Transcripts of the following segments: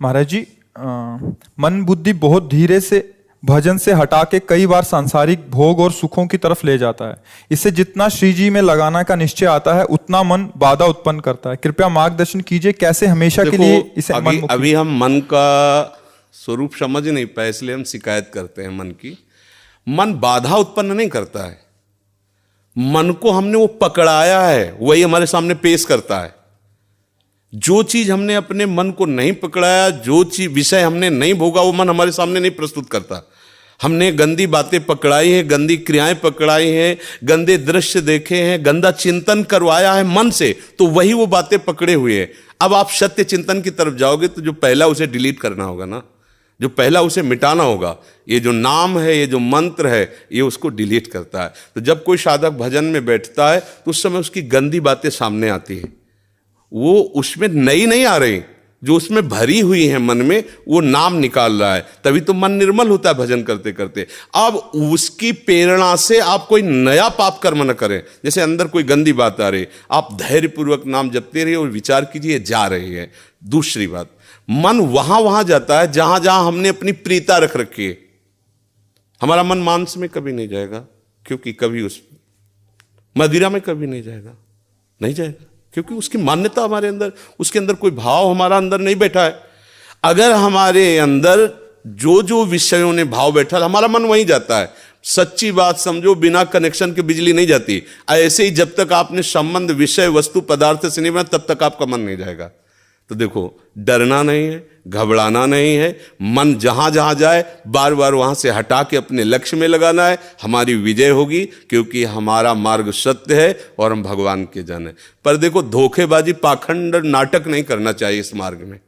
महाराज जी, मन बुद्धि बहुत धीरे से भजन से हटा के कई बार सांसारिक भोग और सुखों की तरफ ले जाता है। इससे जितना श्री जी में लगाना का निश्चय आता है उतना मन बाधा उत्पन्न करता है। कृपया मार्गदर्शन कीजिए कैसे हमेशा के लिए इसे अभी हम मन का स्वरूप समझ नहीं पाए, इसलिए हम शिकायत करते हैं मन की। मन बाधा उत्पन्न नहीं करता है, मन को हमने वो पकड़ाया है, वही हमारे सामने पेश करता है। जो चीज हमने अपने मन को नहीं पकड़ाया, जो चीज विषय हमने नहीं भोगा, वो मन हमारे सामने नहीं प्रस्तुत करता। हमने गंदी बातें पकड़ाई हैं, गंदी क्रियाएं पकड़ाई हैं, गंदे दृश्य देखे हैं, गंदा चिंतन करवाया है मन से, तो वही वो बातें पकड़े हुए हैं। अब आप सत्य चिंतन की तरफ जाओगे तो जो पहला उसे डिलीट करना होगा ना, जो पहला उसे मिटाना होगा। ये जो नाम है, ये जो मंत्र है, ये उसको डिलीट करता है। तो जब कोई साधक भजन में बैठता है तो उस समय उसकी गंदी बातें सामने आती हैं, वो उसमें नई नहीं आ रही, जो उसमें भरी हुई है मन में, वो नाम निकाल रहा है। तभी तो मन निर्मल होता है भजन करते करते। अब उसकी प्रेरणा से आप कोई नया पाप कर्म न करें। जैसे अंदर कोई गंदी बात आ रही, आप धैर्यपूर्वक नाम जपते रहिए और विचार कीजिए जा रही है। दूसरी बात, मन वहां जाता है जहां जहां हमने अपनी प्रीता रख रखी है। हमारा मन मांस में कभी नहीं जाएगा, क्योंकि कभी उस मदिरा में कभी नहीं जाएगा, क्योंकि उसकी मान्यता हमारे अंदर, उसके अंदर कोई भाव हमारा अंदर नहीं बैठा है। अगर हमारे अंदर जो जो विषयों ने भाव बैठा, हमारा मन वहीं जाता है। सच्ची बात समझो, बिना कनेक्शन के बिजली नहीं जाती। ऐसे ही जब तक आपने संबंध विषय वस्तु पदार्थ से नहीं बना, तब तक आपका मन नहीं जाएगा। तो देखो, डरना नहीं है, घबराना नहीं है, मन जहां जहां जाए बार बार वहां से हटा के अपने लक्ष्य में लगाना है। हमारी विजय होगी, क्योंकि हमारा मार्ग सत्य है और हम भगवान के जन हैं। पर देखो, धोखेबाजी, पाखंड, नाटक नहीं करना चाहिए इस मार्ग में।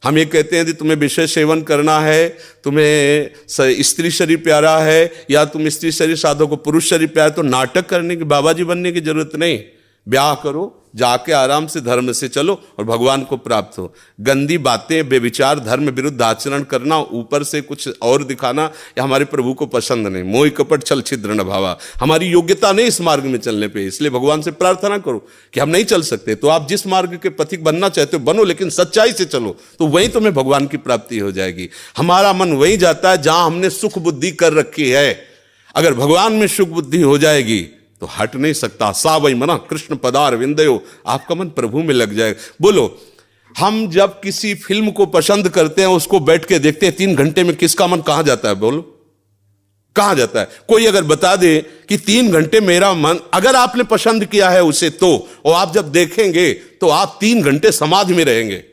हम ये कहते हैं कि तुम्हें विषय सेवन करना है, तुम्हें स्त्री शरीर प्यारा है, या तुम स्त्री शरीर साधो को पुरुष शरीर प्यारा, तो नाटक करने की, बाबा जी बनने की जरूरत नहीं। ब्याह करो, जाके आराम से धर्म से चलो और भगवान को प्राप्त हो। गंदी बातें, बेविचार, धर्म विरुद्ध आचरण करना, ऊपर से कुछ और दिखाना, या हमारे प्रभु को पसंद नहीं। मोह कपट छल छिद्र न भावा, हमारी योग्यता नहीं इस मार्ग में चलने पे। इसलिए भगवान से प्रार्थना करो कि हम नहीं चल सकते, तो आप जिस मार्ग के पथिक बनना चाहते हो बनो, लेकिन सच्चाई से चलो, तो वहीं तुम्हें भगवान की प्राप्ति हो जाएगी। हमारा मन वहीं जाता है जहां हमने सुख बुद्धि कर रखी है। अगर भगवान में सुख बुद्धि हो जाएगी तो हट नहीं सकता। सा वही मना कृष्ण पदार विंदयो, आपका मन प्रभु में लग जाएगा। बोलो, हम जब किसी फिल्म को पसंद करते हैं, उसको बैठ के देखते हैं, 3 घंटे में किसका मन कहां जाता है? बोलो, कहां जाता है? कोई अगर बता दे कि 3 घंटे मेरा मन, अगर आपने पसंद किया है उसे, तो और आप जब देखेंगे तो आप 3 घंटे समाधि में रहेंगे,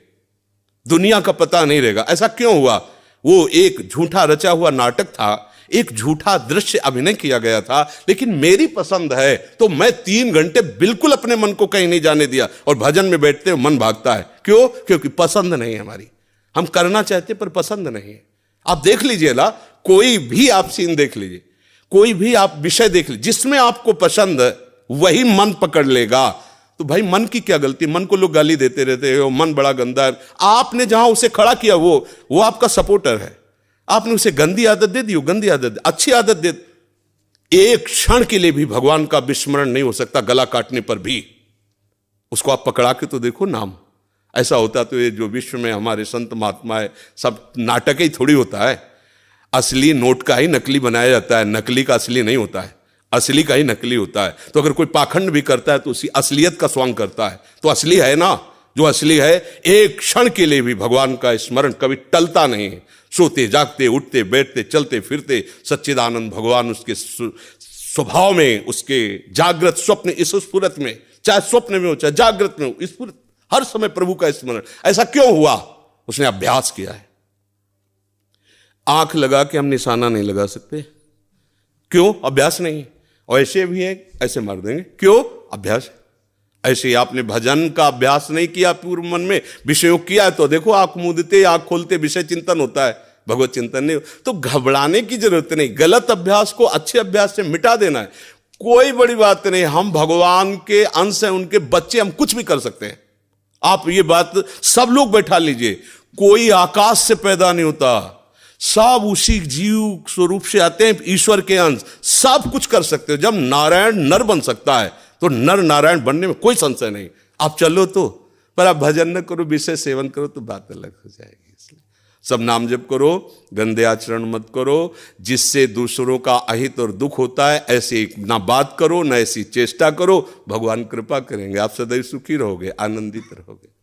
दुनिया का पता नहीं रहेगा। ऐसा क्यों हुआ? वो एक झूठा रचा हुआ नाटक था, एक झूठा दृश्य अभिनय किया गया था, लेकिन मेरी पसंद है तो मैं 3 घंटे बिल्कुल अपने मन को कहीं नहीं जाने दिया। और भजन में बैठते मन भागता है, क्यों? क्योंकि पसंद नहीं है हमारी। हम करना चाहते पर पसंद नहीं है। आप देख लीजिए ना, कोई भी आप सीन देख लीजिए, कोई भी आप विषय देख लीजिए, जिसमें आपको पसंद है वही मन पकड़ लेगा। तो भाई, मन की क्या गलती? मन को लोग गाली देते रहते हो, मन बड़ा गंदा है। आपने जहां उसे खड़ा किया, वो आपका सपोर्टर है। आपने उसे गंदी आदत दे दी, गंदी आदत, अच्छी आदत दे। एक क्षण के लिए भी भगवान का विस्मरण नहीं हो सकता, गला काटने पर भी। उसको आप पकड़ा के तो देखो नाम। ऐसा होता तो ये जो विश्व में हमारे संत महात्मा है, सब नाटक ही थोड़ी होता है। असली नोट का ही नकली बनाया जाता है, नकली का असली नहीं होता है, असली का ही नकली होता है। तो अगर कोई पाखंड भी करता है तो उसी असलियत का स्वांग करता है, तो असली है ना। जो असली है, एक क्षण के लिए भी भगवान का स्मरण कभी टलता नहीं है। सोते जागते, उठते बैठते, चलते फिरते सच्चिदानंद भगवान उसके स्वभाव में, उसके जागृत स्वप्न इस स्फुरत में, चाहे स्वप्न में हो चाहे जागृत में हो, इस स्फुरत, हर समय प्रभु का स्मरण। ऐसा क्यों हुआ? उसने अभ्यास किया है। आंख लगा के हम निशाना नहीं लगा सकते, क्यों? अभ्यास नहीं। और ऐसे भी है, ऐसे मार देंगे, क्यों? अभ्यास। ऐसे ही आपने भजन का अभ्यास नहीं किया, पूर्व मन में विषयों किया है, तो देखो आंख मूंदते, आंख खोलते विषय चिंतन होता है, भगवत चिंतन नहीं। तो घबराने की जरूरत नहीं, गलत अभ्यास को अच्छे अभ्यास से मिटा देना है। कोई बड़ी बात नहीं, हम भगवान के अंश हैं, उनके बच्चे, हम कुछ भी कर सकते हैं। आप ये बात सब लोग बैठा लीजिए, कोई आकाश से पैदा नहीं होता, सब उसी जीव स्वरूप से आते हैं, ईश्वर के अंश, सब कुछ कर सकते हो। जब नारायण नर बन सकता है तो नर नारायण बनने में कोई संशय नहीं। आप चलो तो, पर आप भजन न करो, विषय सेवन करो तो बात अलग हो जाएगी। इसलिए सब नाम जप करो, गंदे आचरण मत करो, जिससे दूसरों का अहित और दुख होता है ऐसे ना बात करो, ना ऐसी चेष्टा करो। भगवान कृपा करेंगे, आप सदैव सुखी रहोगे, आनंदित रहोगे।